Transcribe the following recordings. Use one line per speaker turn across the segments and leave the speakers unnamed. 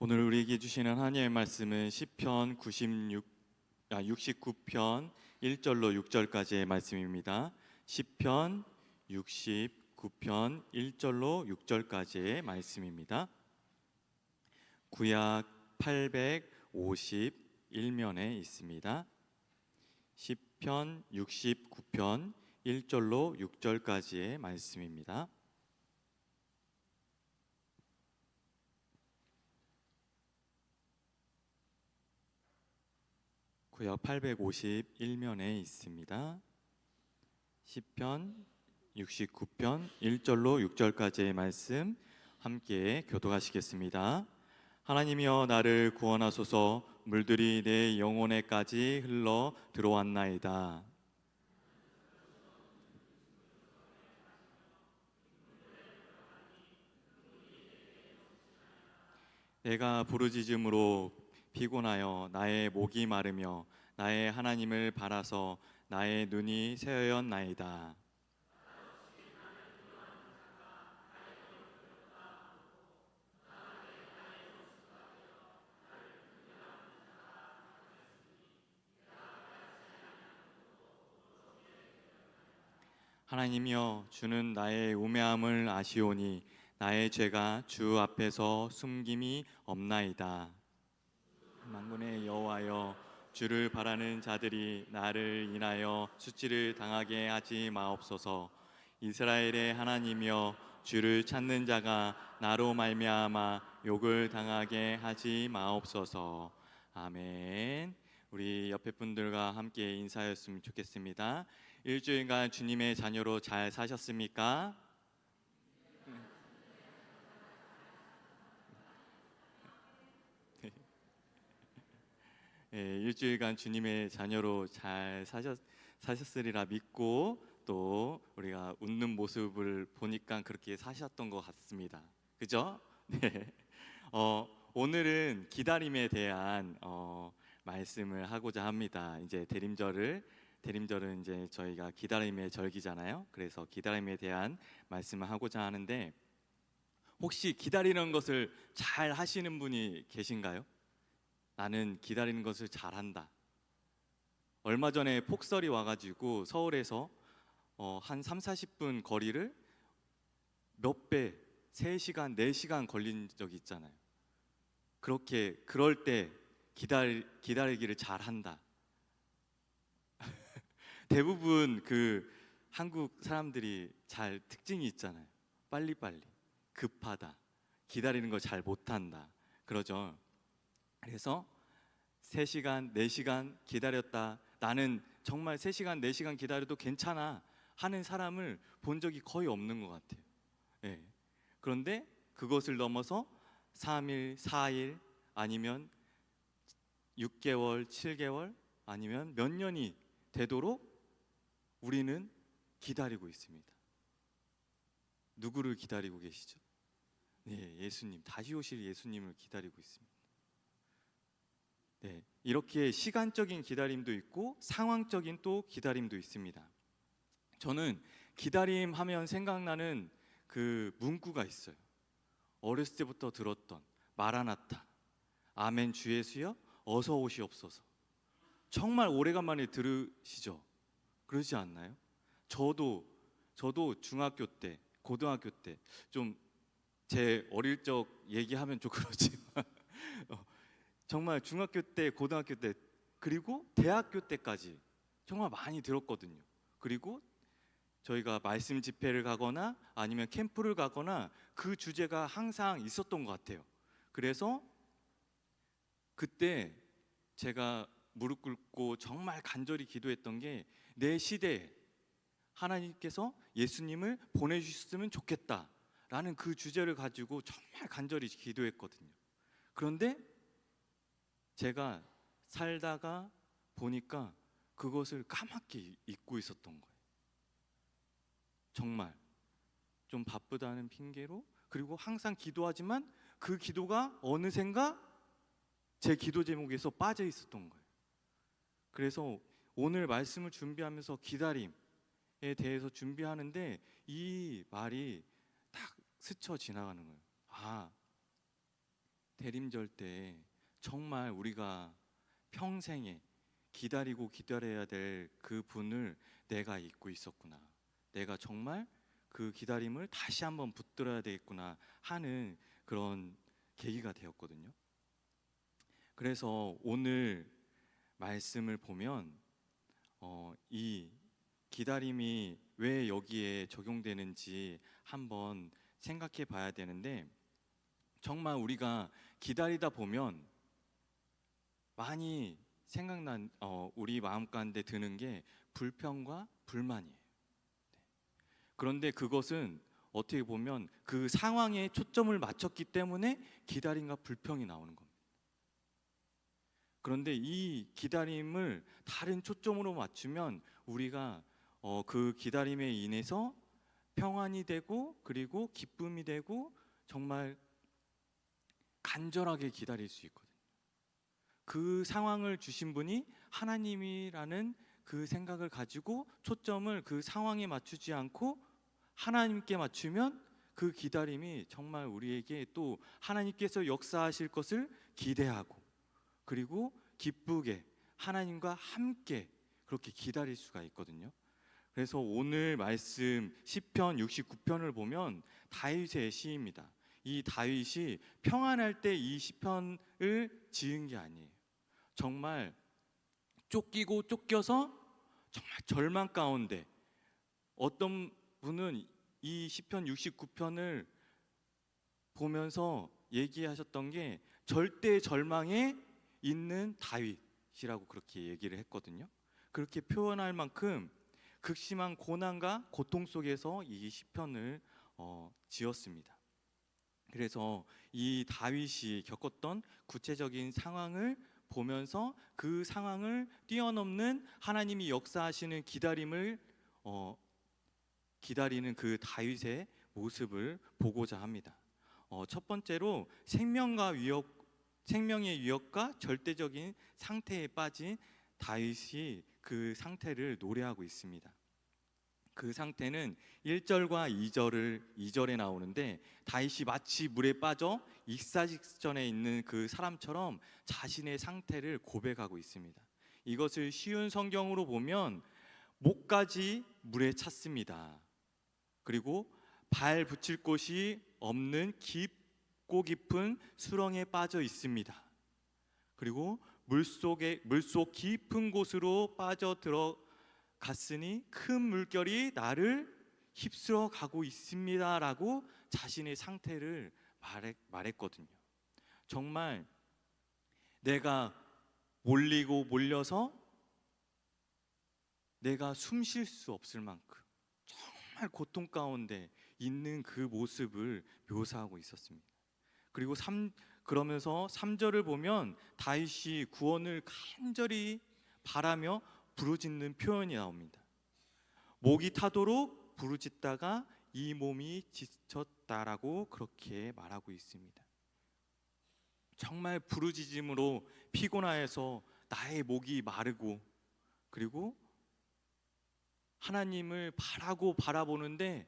오늘 우리에게 주시는 하나님의 말씀은 시편 69편 1절로 6절까지의 말씀입니다. 시편 69편 1절로 6절까지의 말씀입니다. 구약 851면에 있습니다. 시편 69편 1절로 6절까지의 말씀입니다. 구약 851면에 있습니다. 시편 69편 1절로 6절까지의 말씀 함께 교독하시겠습니다. 하나님이여 나를 구원하소서. 물들이 내 영혼에까지 흘러 들어왔나이다. 내가 부르짖음으로 피곤하여 나의 목이 마르며 나의 하나님을 바라서 나의 눈이 새었나이다. 하나님이여 주는 나의 우매함을 아시오니 나의 죄가 주 앞에서 숨김이 없나이다. 만군의 여호와여 주를 바라는 자들이 나를 인하여 수치를 당하게 하지 마옵소서. 이스라엘의 하나님이여 주를 찾는 자가 나로 말미암아 욕을 당하게 하지 마옵소서. 아멘. 우리 옆에 분들과 함께 인사했으면 좋겠습니다. 일주일간 주님의 자녀로 잘 사셨습니까? 일주일간 주님의 자녀로 잘 사셨으리라 믿고 또 우리가 웃는 모습을 보니까 그렇게 사셨던 것 같습니다. 그죠? 네. 오늘은 기다림에 대한 말씀을 하고자 합니다. 이제 대림절은 이제 저희가 기다림의 절기잖아요. 그래서 기다림에 대한 말씀을 하고자 하는데 혹시 기다리는 것을 잘 하시는 분이 계신가요? 나는 기다리는 것을 잘한다. 얼마 전에 폭설이 와가지고 서울에서 한 3-40분 거리를 몇 배, 3시간, 4시간 걸린 적이 있잖아요. 그럴 때 기다리기를 잘한다. 대부분 그 한국 사람들이 잘 특징이 있잖아요. 빨리빨리, 급하다, 기다리는 걸 잘 못한다. 그러죠. 그래서 3시간, 4시간 기다렸다. 나는 정말 3시간, 4시간 기다려도 괜찮아 하는 사람을 본 적이 거의 없는 것 같아요. 예. 그런데 그것을 넘어서 3일, 4일 아니면 6개월, 7개월 아니면 몇 년이 되도록 우리는 기다리고 있습니다. 누구를 기다리고 계시죠? 네, 예수님, 다시 오실 예수님을 기다리고 있습니다. 네, 이렇게 시간적인 기다림도 있고 상황적인 또 기다림도 있습니다. 저는 기다림 하면 생각나는 그 문구가 있어요. 어렸을 때부터 들었던 마라나타, 아멘 주 예수여 어서 오시옵소서. 정말 오래간만에 들으시죠? 그러지 않나요? 저도 중학교 때, 고등학교 때 좀 제 어릴 적 얘기하면 좀 그렇지만 정말 중학교 때, 고등학교 때 그리고 대학교 때까지 정말 많이 들었거든요. 그리고 저희가 말씀 집회를 가거나 아니면 캠프를 가거나 그 주제가 항상 있었던 것 같아요. 그래서 그때 제가 무릎 꿇고 정말 간절히 기도했던 게 내 시대에 하나님께서 예수님을 보내주셨으면 좋겠다라는 그 주제를 가지고 정말 간절히 기도했거든요. 그런데 제가 살다가 보니까 그것을 까맣게 잊고 있었던 거예요. 정말 좀 바쁘다는 핑계로, 그리고 항상 기도하지만 그 기도가 어느샌가 제 기도 제목에서 빠져 있었던 거예요. 그래서 오늘 말씀을 준비하면서 기다림에 대해서 준비하는데 이 말이 딱 스쳐 지나가는 거예요. 대림절 때 정말 우리가 평생에 기다리고 기다려야 될 그 분을 내가 잊고 있었구나. 내가 정말 그 기다림을 다시 한번 붙들어야 되겠구나 하는 그런 계기가 되었거든요. 그래서 오늘 말씀을 보면 이 기다림이 왜 여기에 적용되는지 한번 생각해 봐야 되는데, 정말 우리가 기다리다 보면 많이 우리 마음 가운데 드는 게 불평과 불만이에요. 그런데 그것은 어떻게 보면 그 상황에 초점을 맞췄기 때문에 기다림과 불평이 나오는 겁니다. 그런데 이 기다림을 다른 초점으로 맞추면 우리가 그 기다림에 인해서 평안이 되고, 그리고 기쁨이 되고, 정말 간절하게 기다릴 수 있거든요. 그 상황을 주신 분이 하나님이라는 그 생각을 가지고 초점을 그 상황에 맞추지 않고 하나님께 맞추면 그 기다림이 정말 우리에게 또 하나님께서 역사하실 것을 기대하고, 그리고 기쁘게 하나님과 함께 그렇게 기다릴 수가 있거든요. 그래서 오늘 말씀 시편 69편을 보면 다윗의 시입니다. 이 다윗이 평안할 때 이 시편을 지은 게 아니에요. 정말 쫓기고 쫓겨서 정말 절망 가운데, 어떤 분은 이 시편 69편을 보면서 얘기하셨던 게 절대 절망에 있는 다윗이라고 그렇게 얘기를 했거든요. 그렇게 표현할 만큼 극심한 고난과 고통 속에서 이 시편을 지었습니다. 그래서 이 다윗이 겪었던 구체적인 상황을 보면서 그 상황을 뛰어넘는 하나님이 역사하시는 기다리는 그 다윗의 모습을 보고자 합니다. 첫 번째로 생명의 위협과 절대적인 상태에 빠진 다윗이 그 상태를 노래하고 있습니다. 그 상태는 1절과 2절에 나오는데, 다윗이 마치 물에 빠져 익사직전에 있는 그 사람처럼 자신의 상태를 고백하고 있습니다. 이것을 쉬운 성경으로 보면 목까지 물에 찼습니다. 그리고 발 붙일 곳이 없는 깊고 깊은 수렁에 빠져 있습니다. 그리고 물속 깊은 곳으로 빠져 들어갔으니 큰 물결이 나를 휩쓸어 가고 있습니다라고 자신의 상태를 말했거든요. 정말 내가 몰려서 내가 숨 쉴 수 없을 만큼 정말 고통 가운데 있는 그 모습을 묘사하고 있었습니다. 그리고 그러면서 3절을 보면 다윗이 구원을 간절히 바라며 부르짖는 표현이 나옵니다. 목이 타도록 부르짖다가 이 몸이 지쳤다라고 그렇게 말하고 있습니다. 정말 부르짖음으로 피곤하여서 나의 목이 마르고, 그리고 하나님을 바라보는데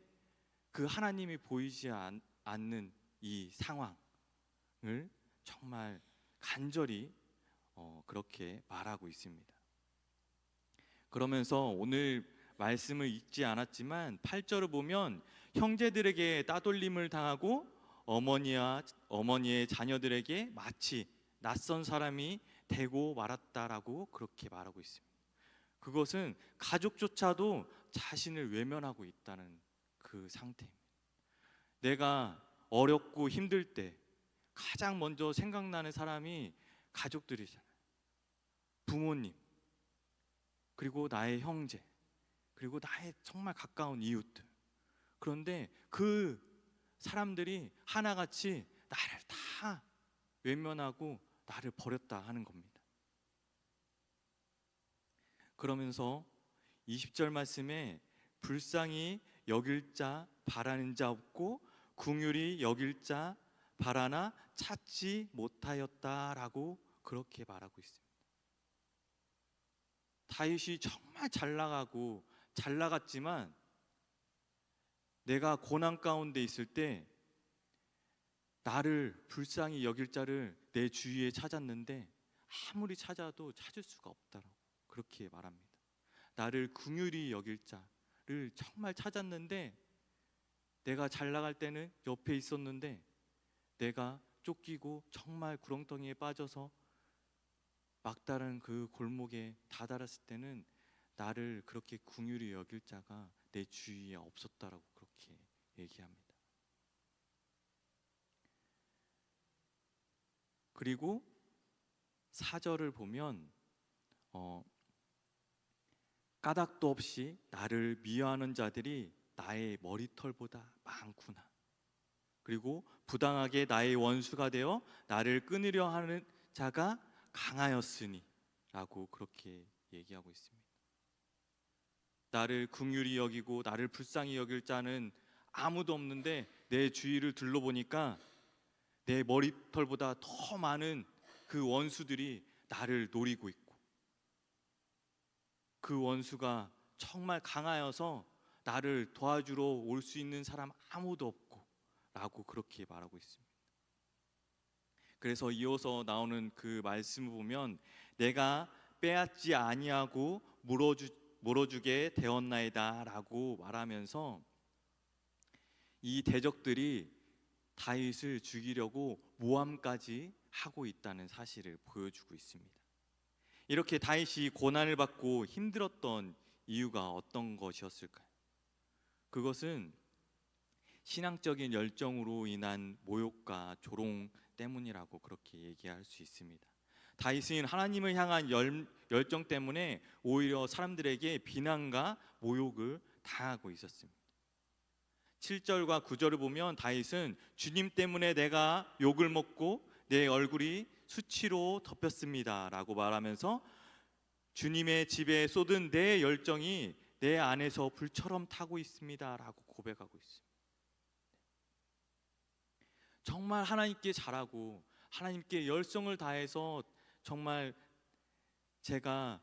그 하나님이 보이지 않는 이 상황을 정말 간절히 그렇게 말하고 있습니다. 그러면서 오늘 말씀을 읽지 않았지만 8절을 보면 형제들에게 따돌림을 당하고 어머니의 자녀들에게 마치 낯선 사람이 되고 말았다라고 그렇게 말하고 있습니다. 그것은 가족조차도 자신을 외면하고 있다는 그 상태입니다. 내가 어렵고 힘들 때 가장 먼저 생각나는 사람이 가족들이잖아요. 부모님, 그리고 나의 형제, 그리고 나의 정말 가까운 이웃들. 그런데 그 사람들이 하나같이 나를 다 외면하고 나를 버렸다 하는 겁니다. 그러면서 20절 말씀에 불쌍히 여길 자 바라는 자 없고 긍휼히 여길 자 바라나 찾지 못하였다라고 그렇게 말하고 있습니다. 다윗이 정말 잘 나갔지만 내가 고난 가운데 있을 때 나를 불쌍히 여길 자를 내 주위에 찾았는데 아무리 찾아도 찾을 수가 없다라고 그렇게 말합니다. 나를 긍휼히 여길 자를 정말 찾았는데, 내가 잘 나갈 때는 옆에 있었는데 내가 쫓기고 정말 구렁텅이에 빠져서 막다른 그 골목에 다다랐을 때는 나를 그렇게 긍휼히 여길 자가 내 주위에 없었다라고 그렇게 얘기합니다. 그리고 4절을 보면 까닭도 없이 나를 미워하는 자들이 나의 머리털보다 많구나. 그리고 부당하게 나의 원수가 되어 나를 끊으려 하는 자가 강하였으니 라고 그렇게 얘기하고 있습니다. 나를 긍휼히 여기고 나를 불쌍히 여길 자는 아무도 없는데 내 주위를 둘러보니까 내 머리털보다 더 많은 그 원수들이 나를 노리고 있고, 그 원수가 정말 강하여서 나를 도와주러 올 수 있는 사람 아무도 없고 라고 그렇게 말하고 있습니다. 그래서 이어서 나오는 그 말씀을 보면 내가 빼앗지 아니하고 물어주게 되었나이다 라고 말하면서 이 대적들이 다윗을 죽이려고 모함까지 하고 있다는 사실을 보여주고 있습니다. 이렇게 다윗이 고난을 받고 힘들었던 이유가 어떤 것이었을까요? 그것은 신앙적인 열정으로 인한 모욕과 조롱 때문이라고 그렇게 얘기할 수 있습니다. 다윗은 하나님을 향한 열정 때문에 오히려 사람들에게 비난과 모욕을 당하고 있었습니다. 7절과 9절을 보면 다윗은 주님 때문에 내가 욕을 먹고 내 얼굴이 수치로 덮였습니다 라고 말하면서 주님의 집에 쏟은 내 열정이 내 안에서 불처럼 타고 있습니다 라고 고백하고 있습니다. 정말 하나님께 잘하고 하나님께 열성을 다해서 정말 제가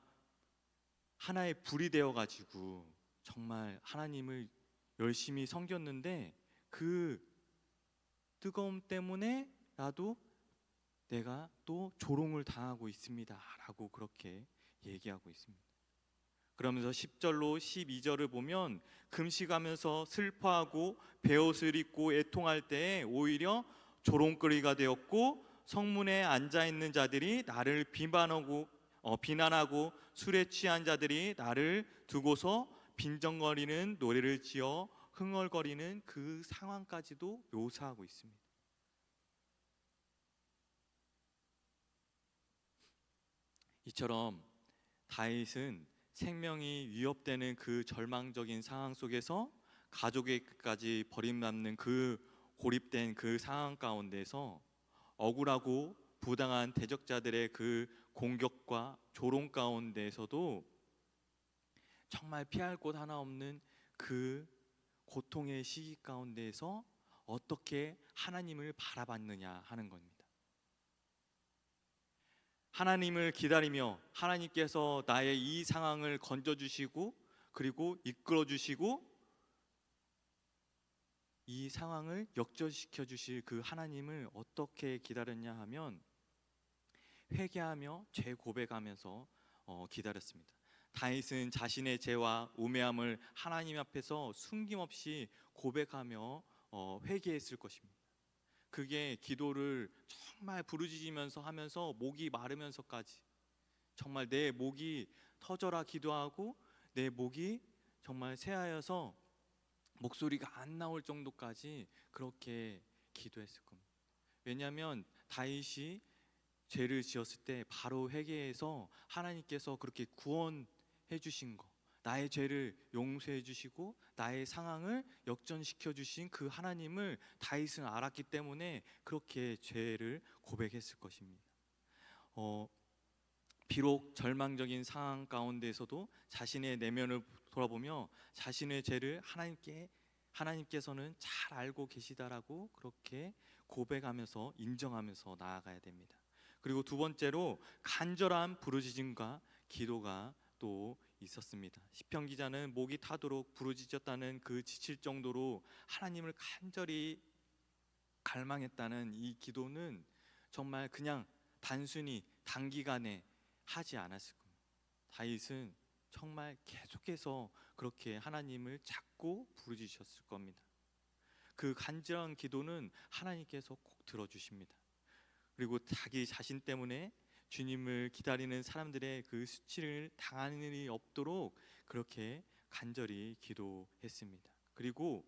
하나의 불이 되어가지고 정말 하나님을 열심히 섬겼는데 그 뜨거움 때문에 나도 내가 또 조롱을 당하고 있습니다 라고 그렇게 얘기하고 있습니다. 그러면서 10절로 12절을 보면 금식하면서 슬퍼하고 베옷을 입고 애통할 때에 오히려 조롱거리가 되었고, 성문에 앉아있는 자들이 나를 비난하고 술에 취한 자들이 나를 두고서 빈정거리는 노래를 지어 흥얼거리는 그 상황까지도 묘사하고 있습니다. 이처럼 다윗은 생명이 위협되는 그 절망적인 상황 속에서 가족에게까지 버림받는 그 고립된 그 상황 가운데서 억울하고 부당한 대적자들의 그 공격과 조롱 가운데서도 정말 피할 곳 하나 없는 그 고통의 시기 가운데에서 어떻게 하나님을 바라봤느냐 하는 겁니다. 하나님을 기다리며 하나님께서 나의 이 상황을 건져주시고 그리고 이끌어주시고 이 상황을 역전시켜 주실 그 하나님을 어떻게 기다렸냐 하면 회개하며 죄 고백하면서 기다렸습니다. 다윗은 자신의 죄와 우매함을 하나님 앞에서 숨김없이 고백하며 회개했을 것입니다. 그게 기도를 정말 부르짖으면서 하면서 목이 마르면서까지 정말 내 목이 터져라 기도하고 내 목이 정말 새하여서 목소리가 안 나올 정도까지 그렇게 기도했을 겁니다. 왜냐하면 다윗이 죄를 지었을 때 바로 회개해서 하나님께서 그렇게 구원해 주신 거, 나의 죄를 용서해 주시고 나의 상황을 역전시켜 주신 그 하나님을 다윗은 알았기 때문에 그렇게 죄를 고백했을 것입니다. 비록 절망적인 상황 가운데서도 자신의 내면을 돌아보며 자신의 죄를 하나님께서는 잘 알고 계시다라고 그렇게 고백하면서 인정하면서 나아가야 됩니다. 그리고 두 번째로 간절한 부르짖음과 기도가 또 있었습니다. 시편 기자는 목이 타도록 부르짖었다는 그 지칠 정도로 하나님을 간절히 갈망했다는 이 기도는 정말 그냥 단순히 단기간에 하지 않았을 겁니다. 다윗은 정말 계속해서 그렇게 하나님을 찾고 부르짖으셨을 겁니다. 그 간절한 기도는 하나님께서 꼭 들어주십니다. 그리고 자기 자신 때문에 주님을 기다리는 사람들의 그 수치를 당하는 일이 없도록 그렇게 간절히 기도했습니다. 그리고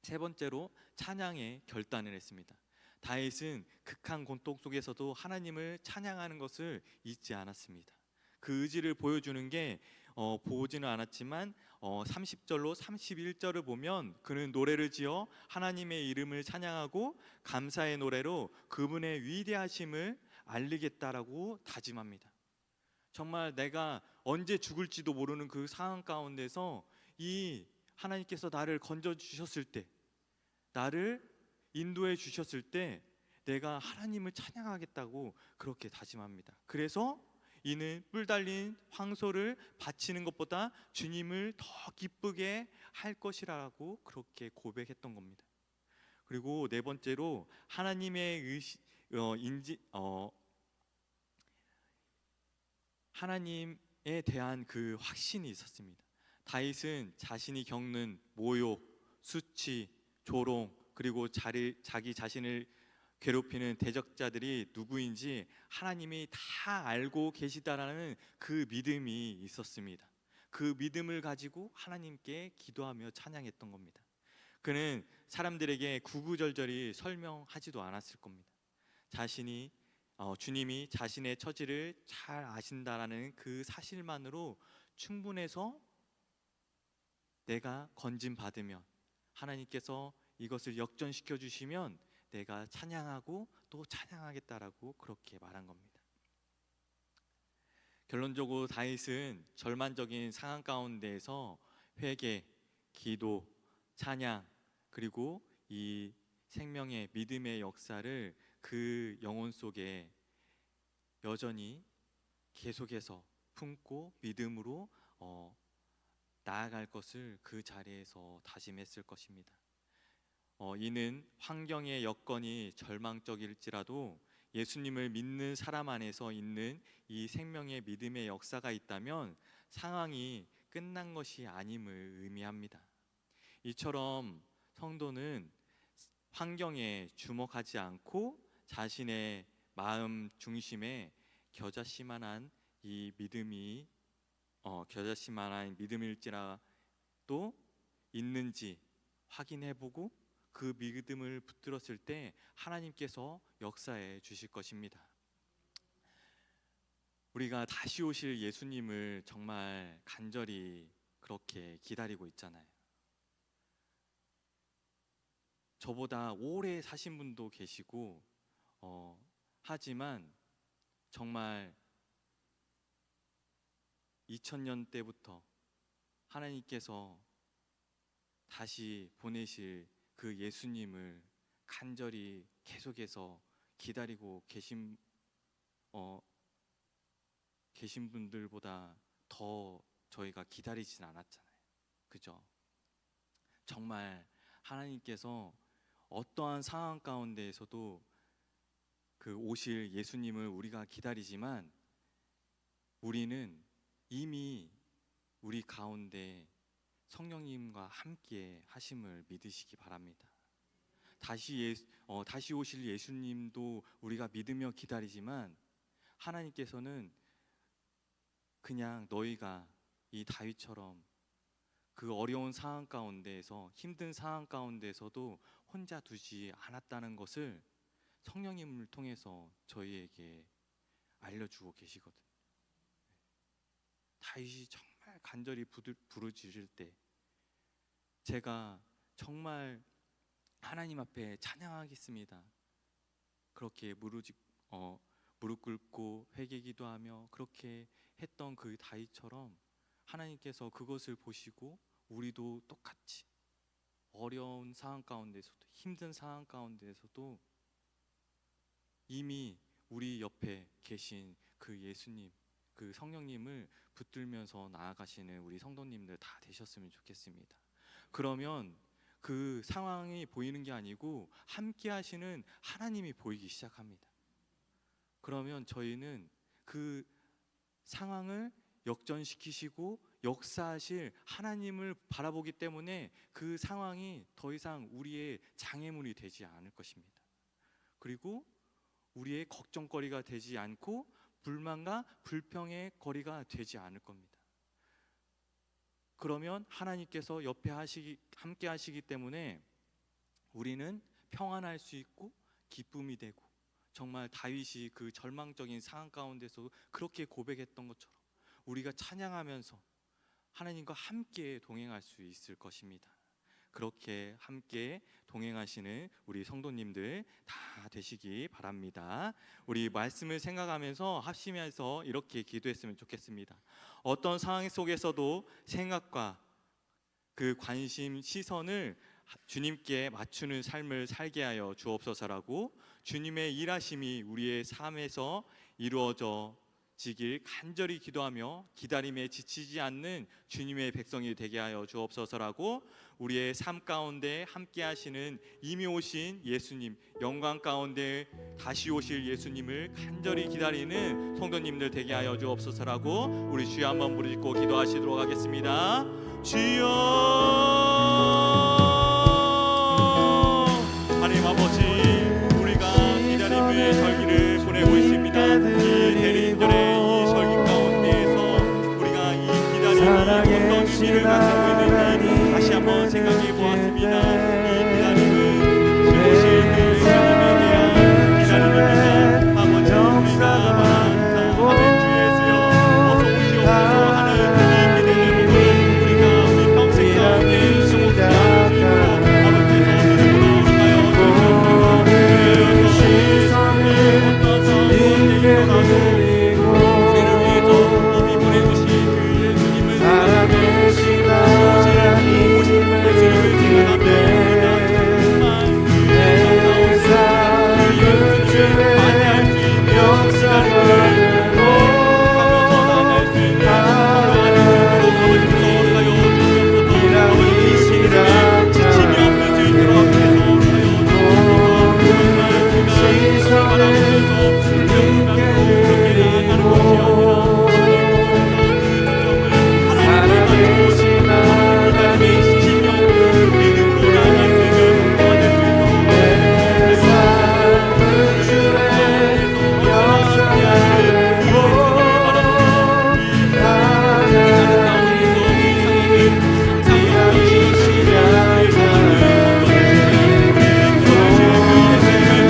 세 번째로 찬양의 결단을 했습니다. 다윗은 극한 고통 속에서도 하나님을 찬양하는 것을 잊지 않았습니다. 그 의지를 보여주는 게 보지는 않았지만 30절로 31절을 보면 그는 노래를 지어 하나님의 이름을 찬양하고 감사의 노래로 그분의 위대하심을 알리겠다라고 다짐합니다. 정말 내가 언제 죽을지도 모르는 그 상황 가운데서 이 하나님께서 나를 건져 주셨을 때, 나를 인도해 주셨을 때 내가 하나님을 찬양하겠다고 그렇게 다짐합니다. 그래서 이는 뿔 달린 황소를 바치는 것보다 주님을 더 기쁘게 할 것이라고 그렇게 고백했던 겁니다. 그리고 네 번째로 하나님의 하나님에 대한 그 확신이 있었습니다. 다윗은 자신이 겪는 모욕, 수치, 조롱, 그리고 자기 자신을 괴롭히는 대적자들이 누구인지 하나님이 다 알고 계시다라는 그 믿음이 있었습니다. 그 믿음을 가지고 하나님께 기도하며 찬양했던 겁니다. 그는 사람들에게 구구절절히 설명하지도 않았을 겁니다. 주님이 자신의 처지를 잘 아신다라는 그 사실만으로 충분해서 내가 건진 받으면 하나님께서 이것을 역전시켜 주시면 내가 찬양하고 또 찬양하겠다라고 그렇게 말한 겁니다. 결론적으로 다윗은 절망적인 상황 가운데에서 회개, 기도, 찬양, 그리고 이 생명의 믿음의 역사를 그 영혼 속에 여전히 계속해서 품고 믿음으로 나아갈 것을 그 자리에서 다짐했을 것입니다. 이는 환경의 여건이 절망적일지라도 예수님을 믿는 사람 안에서 있는 이 생명의 믿음의 역사가 있다면 상황이 끝난 것이 아님을 의미합니다. 이처럼 성도는 환경에 주목하지 않고 자신의 마음 중심에 겨자씨만한 이 믿음이 겨자씨만한 믿음일지라도 있는지 확인해보고 그 믿음을 붙들었을 때 하나님께서 역사해 주실 것입니다. 우리가 다시 오실 예수님을 정말 간절히 그렇게 기다리고 있잖아요. 저보다 오래 사신 분도 계시고 하지만 정말 2000년 때부터 하나님께서 다시 보내실 그 예수님을 간절히 계속해서 기다리고 계신 분들보다 더 저희가 기다리진 않았잖아요. 그죠? 정말 하나님께서 어떠한 상황 가운데에서도 그 오실 예수님을 우리가 기다리지만 우리는 이미 우리 가운데 성령님과 함께 하심을 믿으시기 바랍니다. 다시 오실 예수님도 우리가 믿으며 기다리지만 하나님께서는 그냥 너희가 이 다윗처럼 그 어려운 상황 가운데에서 힘든 상황 가운데에서도 혼자 두지 않았다는 것을 성령님을 통해서 저희에게 알려주고 계시거든요. 다윗이 정말 간절히 부르짖을 때 제가 정말 하나님 앞에 찬양하겠습니다. 그렇게 무릎 꿇고 회개 기도하며 그렇게 했던 그 다윗처럼 하나님께서 그것을 보시고 우리도 똑같이 어려운 상황 가운데서도 힘든 상황 가운데서도 이미 우리 옆에 계신 그 예수님, 그 성령님을 붙들면서 나아가시는 우리 성도님들 다 되셨으면 좋겠습니다. 그러면 그 상황이 보이는 게 아니고 함께 하시는 하나님이 보이기 시작합니다. 그러면 저희는 그 상황을 역전시키시고 역사하실 하나님을 바라보기 때문에 그 상황이 더 이상 우리의 장애물이 되지 않을 것입니다. 그리고 우리의 걱정거리가 되지 않고 불만과 불평의 거리가 되지 않을 겁니다. 그러면 하나님께서 옆에 함께 하시기 때문에 우리는 평안할 수 있고 기쁨이 되고, 정말 다윗이 그 절망적인 상황 가운데서 그렇게 고백했던 것처럼 우리가 찬양하면서 하나님과 함께 동행할 수 있을 것입니다. 그렇게 함께 동행하시는 우리 성도님들 다 되시기 바랍니다. 우리 말씀을 생각하면서 합심해서 이렇게 기도했으면 좋겠습니다. 어떤 상황 속에서도 생각과 그 관심, 시선을 주님께 맞추는 삶을 살게 하여 주옵소서라고, 주님의 일하심이 우리의 삶에서 이루어져 지길 간절히 기도하며 기다림에 지치지 않는 주님의 백성이 되게 하여 주옵소서라고, 우리의 삶 가운데 함께 하시는 이미 오신 예수님, 영광 가운데 다시 오실 예수님을 간절히 기다리는 성도님들 되게 하여 주옵소서라고, 우리 주여 한번 부르짖고 기도하시도록 하겠습니다. 주여, 하나님 아버지, 우리가 기다림의 절기를 보내고 있습니다. 이 대리인들의 이 절기 가운데에서 우리가 이 기다림이 어떤 의미를 가지고 있는지 다시 한번 생각해 보았습니다. 이 기다림은 주오실 그 예수님에 대한 기다림입니다. 아버지, 우리가 바랍니다. 아멘. 주 예수여, 어서 오시옵소서 하는 이 기대를 보고 우리가 우리 평생 가운데 주옵소서 아버지께서 믿음으로 나가여 주시옵소서. 우리를 위해서 이미 보내주신 그 예수님을 살아계시다. 예수님을 생각합니다. 정말 그 예수님을 만날 수 있는 역사를 가면서 나갈 수 있는 성령하는 아버지께서 하여 주시옵소서. 아버지, 이 시간에 지침이 없을 수 있도록 하여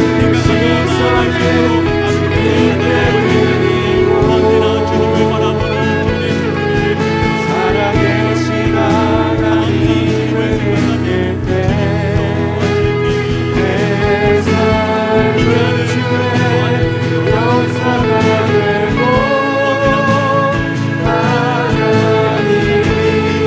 주시옵소서. 정말 우리가 주님을 바라보면서 그렇게 나아가는 것이 아니라 하나님의 하나님의 신령을 믿음으로 나아갈 수 있는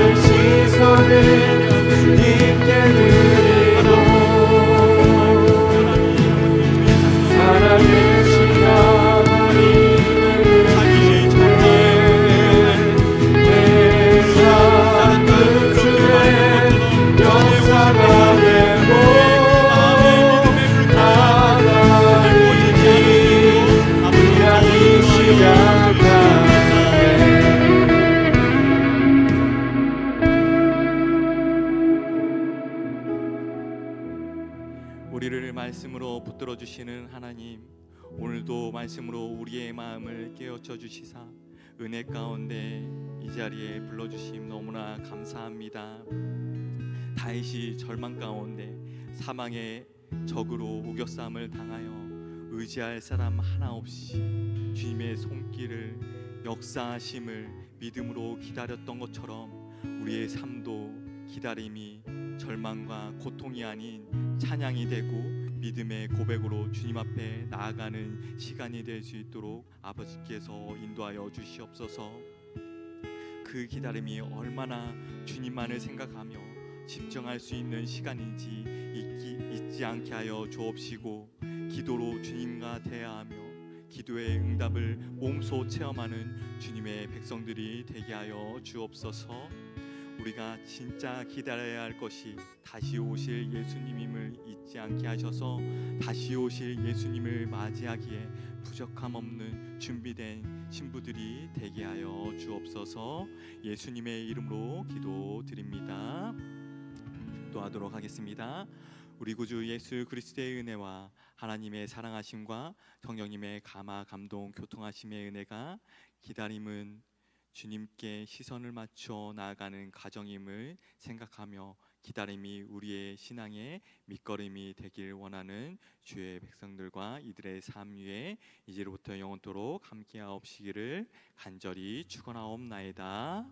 성도가 될 수 우리를 말씀으로 붙들어 주시는 하나님, 오늘도 말씀으로 우리의 마음을 깨우쳐 주시사 은혜 가운데 이 자리에 불러주심 너무나 감사합니다. 다윗이 절망 가운데 사망의 적으로 우겨싸움을 당하여 의지할 사람 하나 없이 주님의 손길을, 역사하심을 믿음으로 기다렸던 것처럼 우리의 삶도 기다림이 절망과 고통이 아닌 찬양이 되고 믿음의 고백으로 주님 앞에 나아가는 시간이 될 수 있도록 아버지께서 인도하여 주시옵소서. 그 기다림이 얼마나 주님만을 생각하며 집중할 수 있는 시간인지 잊지 않게 하여 주옵시고, 기도로 주님과 대화하며 기도의 응답을 몸소 체험하는 주님의 백성들이 되게 하여 주옵소서. 우리가 진짜 기다려야 할 것이 다시 오실 예수님임을 잊지 않게 하셔서 다시 오실 예수님을 맞이하기에 부족함 없는 준비된 신부들이 되게 하여 주옵소서. 예수님의 이름으로 기도드립니다. 기도하도록 하겠습니다. 우리 구주 예수 그리스도의 은혜와 하나님의 사랑하심과 성령님의 감화 감동 교통하심의 은혜가 기다림은 주님께 시선을 맞춰 나아가는 과정임을 생각하며 기다림이 우리의 신앙의 밑거름이 되길 원하는 주의 백성들과 이들의 삶 위에 이제로부터 영원토록 함께하옵시기를 간절히 축원하옵나이다.